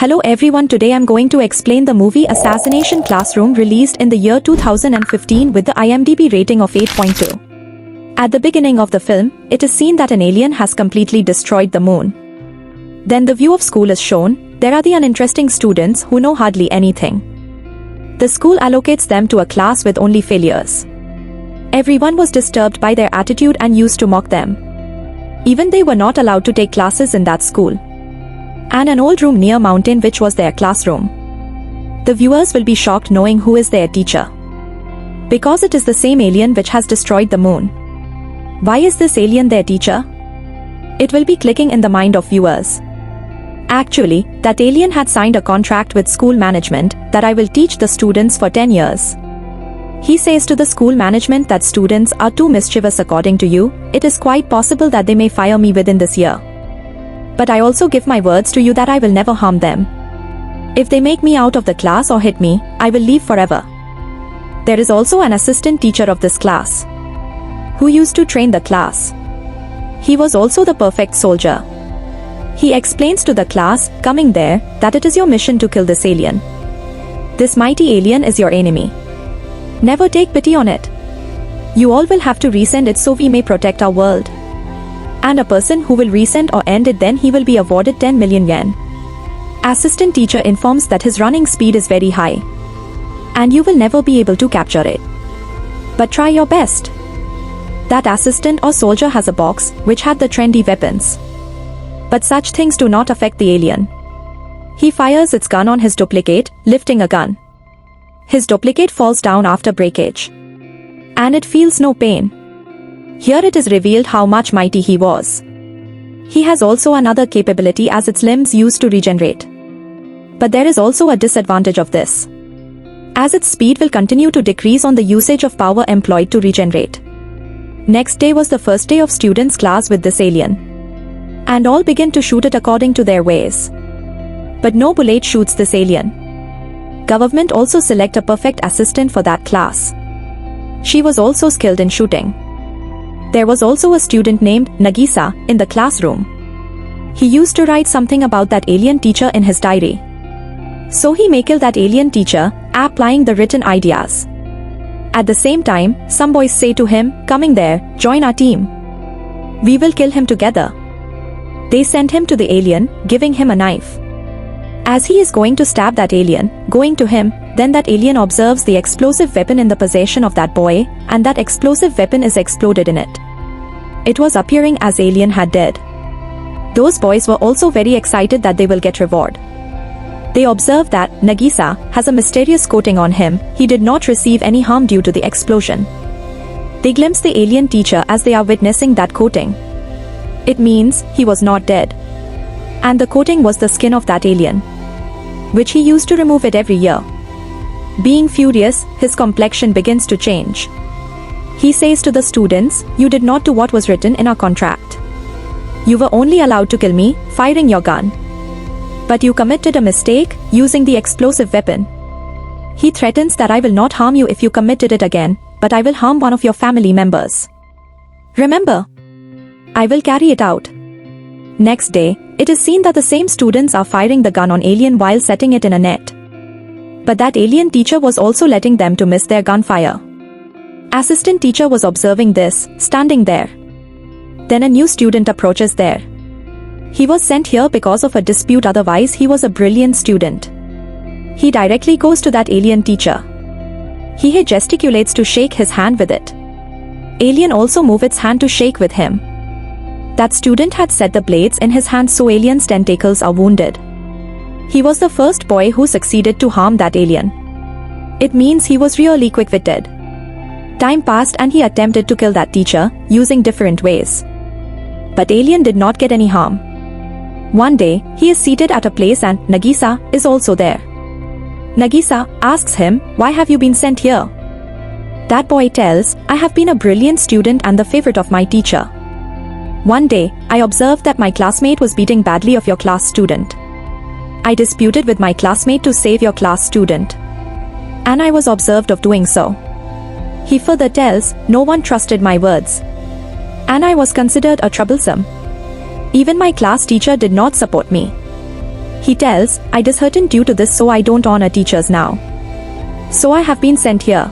Hello everyone, today I'm going to explain the movie Assassination Classroom released in the year 2015 with the IMDb rating of 8.2. At the beginning of the film, it is seen that an alien has completely destroyed the moon. Then the view of school is shown. There are the uninteresting students who know hardly anything. The school allocates them to a class with only failures. Everyone was disturbed by their attitude and used to mock them. Even they were not allowed to take classes in that school. And an old room near mountain which was their classroom. The viewers will be shocked knowing who is their teacher. Because it is the same alien which has destroyed the moon. Why is this alien their teacher? It will be clicking in the mind of viewers. Actually, that alien had signed a contract with school management that I will teach the students for 10 years. He says to the school management that students are too mischievous according to you. It is quite possible that they may fire me within this year. But I also give my words to you that I will never harm them. If they make me out of the class or hit me, I will leave forever. There is also an assistant teacher of this class, who used to train the class. He was also the perfect soldier. He explains to the class, coming there, that it is your mission to kill this alien. This mighty alien is your enemy. Never take pity on it. You all will have to resend it so we may protect our world. And a person who will resend or end it, then he will be awarded 10 million yen. Assistant teacher informs that his running speed is very high. And you will never be able to capture it. But try your best. That assistant or soldier has a box which had the trendy weapons. But such things do not affect the alien. He fires its gun on his duplicate, lifting a gun. His duplicate falls down after breakage. And it feels no pain. Here it is revealed how much mighty he was. He has also another capability as its limbs used to regenerate. But there is also a disadvantage of this, as its speed will continue to decrease on the usage of power employed to regenerate. Next day was the first day of students' class with this alien. And all begin to shoot it according to their ways. But no bullet shoots this alien. Government also select a perfect assistant for that class. She was also skilled in shooting. There was also a student named Nagisa in the classroom. He used to write something about that alien teacher in his diary. So he may kill that alien teacher, applying the written ideas. At the same time, some boys say to him, coming there, join our team. We will kill him together. They send him to the alien, giving him a knife. As he is going to stab that alien, going to him, then that alien observes the explosive weapon in the possession of that boy, and that explosive weapon is exploded in it. It was appearing as alien had dead. Those boys were also very excited that they will get reward. They observe that Nagisa has a mysterious coating on him. He did not receive any harm due to the explosion. They glimpse the alien teacher as they are witnessing that coating. It means he was not dead. And the coating was the skin of that alien, which he used to remove it every year. Being furious, his complexion begins to change. He says to the students, you did not do what was written in our contract. You were only allowed to kill me, firing your gun. But you committed a mistake, using the explosive weapon. He threatens that I will not harm you if you committed it again, but I will harm one of your family members. Remember, I will carry it out. Next day, it is seen that the same students are firing the gun on alien while setting it in a net. But that alien teacher was also letting them to miss their gunfire. Assistant teacher was observing this, standing there. Then a new student approaches there. He was sent here because of a dispute, otherwise he was a brilliant student. He directly goes to that alien teacher. He gesticulates to shake his hand with it. Alien also moves its hand to shake with him. That student had set the blades in his hand so alien's tentacles are wounded. He was the first boy who succeeded to harm that alien. It means he was really quick-witted. Time passed and he attempted to kill that teacher, using different ways. But alien did not get any harm. One day, he is seated at a place and Nagisa is also there. Nagisa asks him, why have you been sent here? That boy tells, I have been a brilliant student and the favorite of my teacher. One day, I observed that my classmate was beating badly of your class student. I disputed with my classmate to save your class student. And I was observed of doing so. He further tells, no one trusted my words. And I was considered a troublesome. Even my class teacher did not support me. He tells, I disheartened due to this, so I don't honor teachers now. So I have been sent here.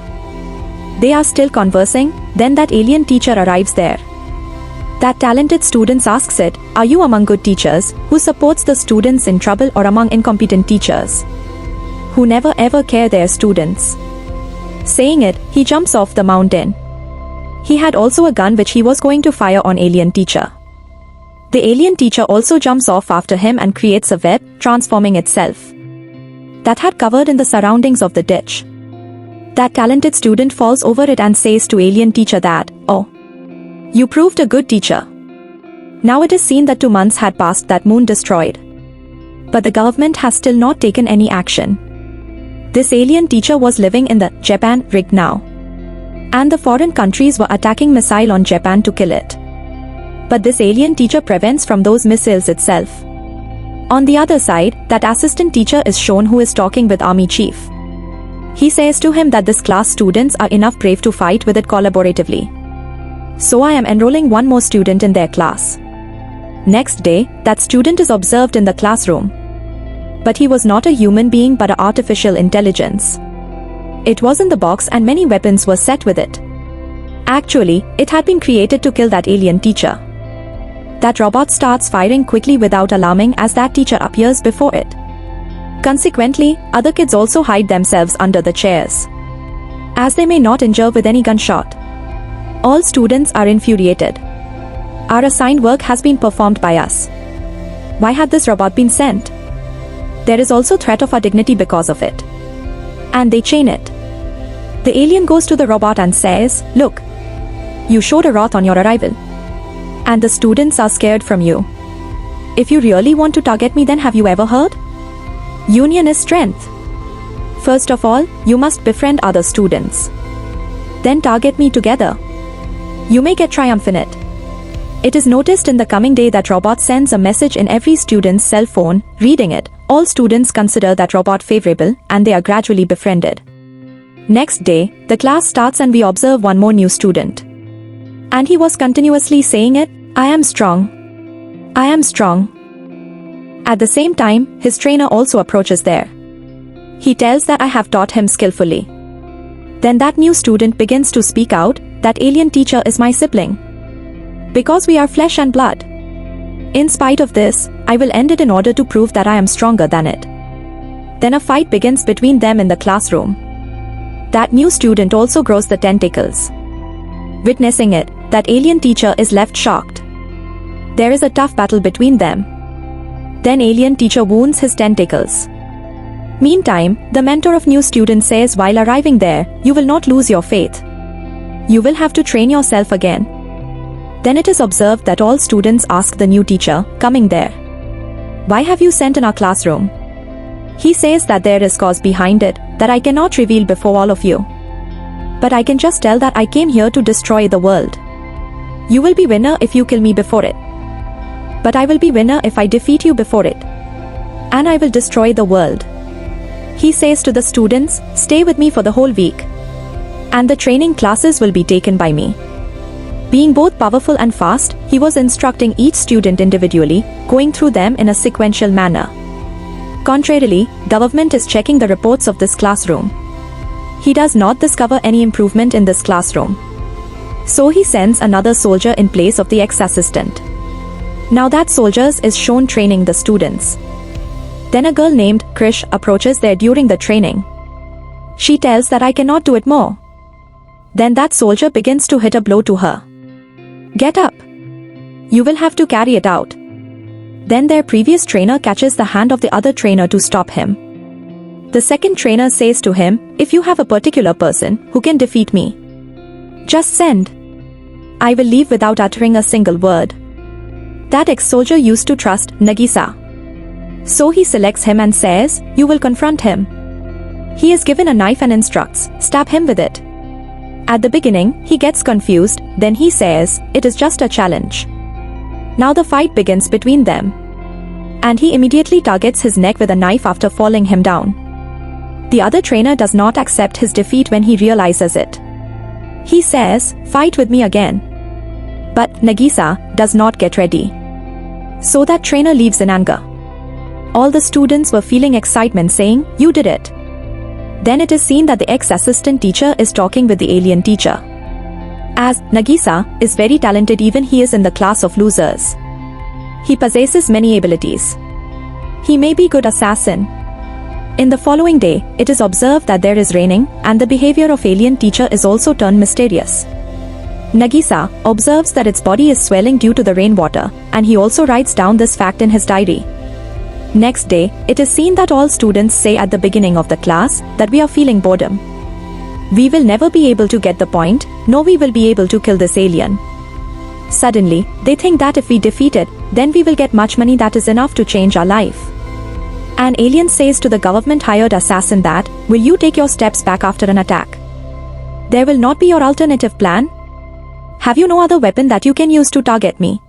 They are still conversing, then that alien teacher arrives there. That talented student asks it, are you among good teachers, who supports the students in trouble, or among incompetent teachers, who never ever care their students? Saying it, he jumps off the mountain. He had also a gun which he was going to fire on alien teacher. The alien teacher also jumps off after him and creates a web, transforming itself, that had covered in the surroundings of the ditch. That talented student falls over it and says to alien teacher that, oh, you proved a good teacher. Now it is seen that 2 months had passed, that moon destroyed, but the government has still not taken any action. This alien teacher was living in the Japan rig now, and the foreign countries were attacking missile on Japan to kill it. But this alien teacher prevents from those missiles itself. On the other side, that assistant teacher is shown who is talking with army chief. He says to him that this class students are enough brave to fight with it collaboratively. So I am enrolling 1 more student in their class. Next day, that student is observed in the classroom. But he was not a human being but an artificial intelligence. It was in the box and many weapons were set with it. Actually, it had been created to kill that alien teacher. That robot starts firing quickly without alarming as that teacher appears before it. Consequently, other kids also hide themselves under the chairs, as they may not injure with any gunshot. All students are infuriated. Our assigned work has been performed by us. Why had this robot been sent? There is also threat of our dignity because of it. And they chain it. The alien goes to the robot and says, look, you showed a wrath on your arrival, and the students are scared from you. If you really want to target me, then have you ever heard? Union is strength. First of all, you must befriend other students. Then target me together. You may get triumph in it. It is noticed in the coming day that robot sends a message in every student's cell phone. Reading it, all students consider that robot favorable and they are gradually befriended. Next day, the class starts and we observe 1 more new student. And he was continuously saying it, I am strong. I am strong. At the same time, his trainer also approaches there. He tells that I have taught him skillfully. Then that new student begins to speak out, that alien teacher is my sibling, because we are flesh and blood. In spite of this, I will end it in order to prove that I am stronger than it. Then a fight begins between them in the classroom. That new student also grows the tentacles. Witnessing it, that alien teacher is left shocked. There is a tough battle between them. Then alien teacher wounds his tentacles. Meantime, the mentor of new student says while arriving there, you will not lose your faith. You will have to train yourself again. Then it is observed that all students ask the new teacher, coming there, why have you sent in our classroom? He says that there is cause behind it, that I cannot reveal before all of you. But I can just tell that I came here to destroy the world. You will be winner if you kill me before it. But I will be winner if I defeat you before it. And I will destroy the world. He says to the students, stay with me for the whole week. And the training classes will be taken by me. Being both powerful and fast, he was instructing each student individually, going through them in a sequential manner. Contrarily, government is checking the reports of this classroom. He does not discover any improvement in this classroom. So he sends another soldier in place of the ex-assistant. Now that soldier is shown training the students. Then a girl named Krish approaches there during the training. She tells that I cannot do it more. Then that soldier begins to hit a blow to her. Get up. You will have to carry it out. Then their previous trainer catches the hand of the other trainer to stop him. The second trainer says to him, if you have a particular person who can defeat me, just send. I will leave without uttering a single word. That ex-soldier used to trust Nagisa. So he selects him and says, you will confront him. He is given a knife and instructs, stab him with it. At the beginning, he gets confused, then he says, it is just a challenge. Now the fight begins between them. And he immediately targets his neck with a knife after falling him down. The other trainer does not accept his defeat when he realizes it. He says, fight with me again. But Nagisa does not get ready. So that trainer leaves in anger. All the students were feeling excitement saying, "You did it." Then it is seen that the ex-assistant teacher is talking with the alien teacher. As Nagisa is very talented, even he is in the class of losers. He possesses many abilities. He may be good assassin. In the following day, it is observed that there is raining, and the behavior of alien teacher is also turned mysterious. Nagisa observes that its body is swelling due to the rainwater, and he also writes down this fact in his diary. Next day, it is seen that all students say at the beginning of the class that we are feeling boredom. We will never be able to get the point, nor we will be able to kill this alien. Suddenly, they think that if we defeat it, then we will get much money that is enough to change our life. An alien says to the government-hired assassin that, "Will you take your steps back after an attack? There will not be your alternative plan? Have you no other weapon that you can use to target me?"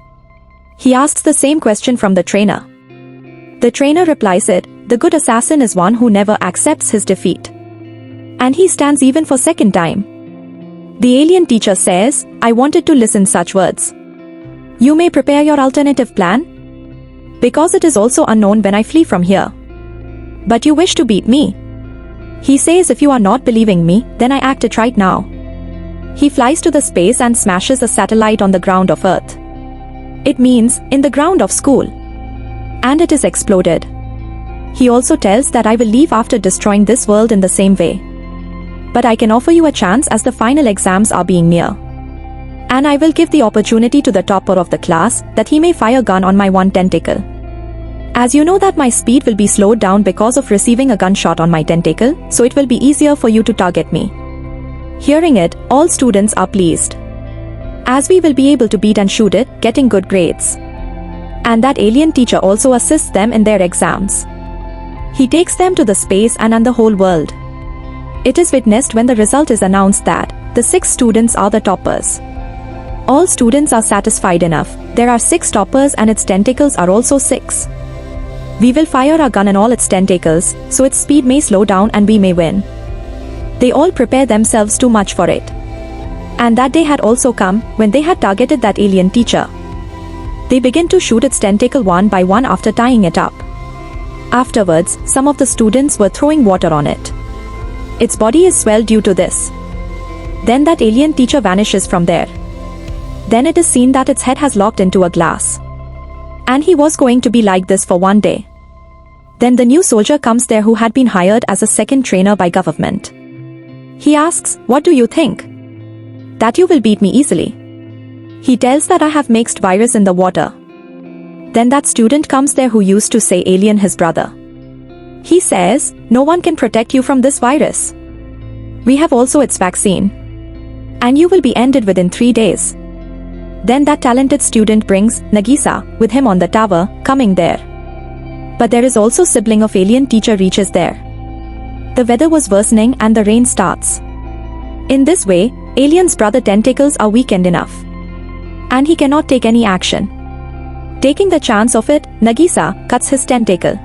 He asks the same question from the trainer. The trainer replies it, "The good assassin is one who never accepts his defeat. And he stands even for second time." The alien teacher says, "I wanted to listen such words. You may prepare your alternative plan, because it is also unknown when I flee from here. But you wish to beat me." He says, "If you are not believing me, then I act it right now." He flies to the space and smashes a satellite on the ground of Earth. It means, in the ground of school. And it is exploded. He also tells that I will leave after destroying this world in the same way. But I can offer you a chance as the final exams are being near. And I will give the opportunity to the topper of the class that he may fire a gun on my one tentacle. As you know that my speed will be slowed down because of receiving a gunshot on my tentacle, so it will be easier for you to target me." Hearing it, all students are pleased. As we will be able to beat and shoot it, getting good grades. And that alien teacher also assists them in their exams. He takes them to the space and the whole world. It is witnessed when the result is announced that the 6 students are the toppers. All students are satisfied enough. There are 6 toppers and its tentacles are also 6. We will fire our gun and all its tentacles, so its speed may slow down and we may win. They all prepare themselves too much for it. And that day had also come when they had targeted that alien teacher. They begin to shoot its tentacle one by one after tying it up. Afterwards, some of the students were throwing water on it. Its body is swelled due to this. Then that alien teacher vanishes from there. Then it is seen that its head has locked into a glass. And he was going to be like this for one day. Then the new soldier comes there who had been hired as a second trainer by government. He asks, "What do you think? That you will beat me easily?" He tells that I have mixed virus in the water. Then that student comes there who used to say alien his brother. He says, "No one can protect you from this virus. We have also its vaccine. And you will be ended within 3 days." Then that talented student brings Nagisa with him on the tower, coming there. But there is also sibling of alien teacher reaches there. The weather was worsening and the rain starts. In this way, alien's brother tentacles are weakened enough. And he cannot take any action. Taking the chance of it, Nagisa cuts his tentacle.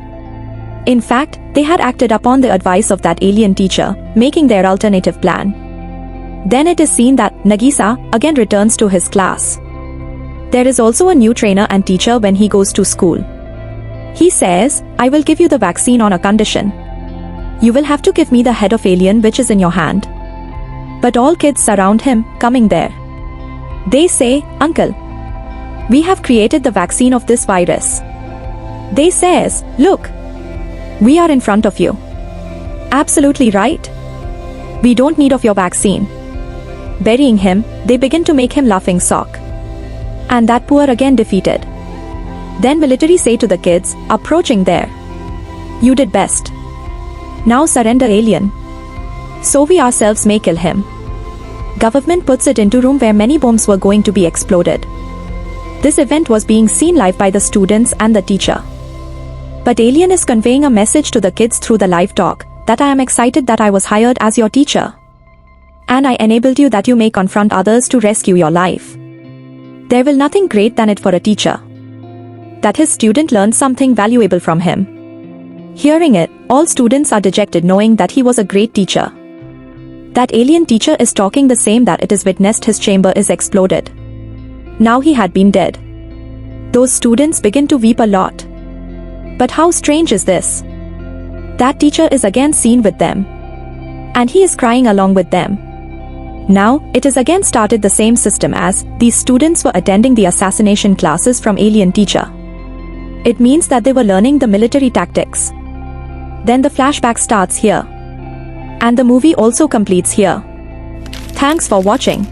In fact, they had acted upon the advice of that alien teacher, making their alternative plan. Then it is seen that Nagisa again returns to his class. There is also a new trainer and teacher when he goes to school. He says, "I will give you the vaccine on a condition. You will have to give me the head of alien which is in your hand." But all kids surround him, coming there. They say, "Uncle, we have created the vaccine of this virus." They says, "Look, we are in front of you." "Absolutely right. We don't need of your vaccine." Burying him, they begin to make him laughing stock. And that poor again defeated. Then military say to the kids, approaching there, "You did best. Now surrender alien. So we ourselves may kill him." Government puts it into room where many bombs were going to be exploded. This event was being seen live by the students and the teacher. But alien is conveying a message to the kids through the live talk, that I am excited that I was hired as your teacher. And I enabled you that you may confront others to rescue your life. There will nothing great than it for a teacher. That his student learned something valuable from him. Hearing it, all students are dejected knowing that he was a great teacher. That alien teacher is talking the same that it is witnessed his chamber is exploded. Now he had been dead. Those students begin to weep a lot. But how strange is this? That teacher is again seen with them. And he is crying along with them. Now, it is again started the same system as these students were attending the assassination classes from alien teacher. It means that they were learning the military tactics. Then the flashback starts here. And the movie also completes here. Thanks for watching.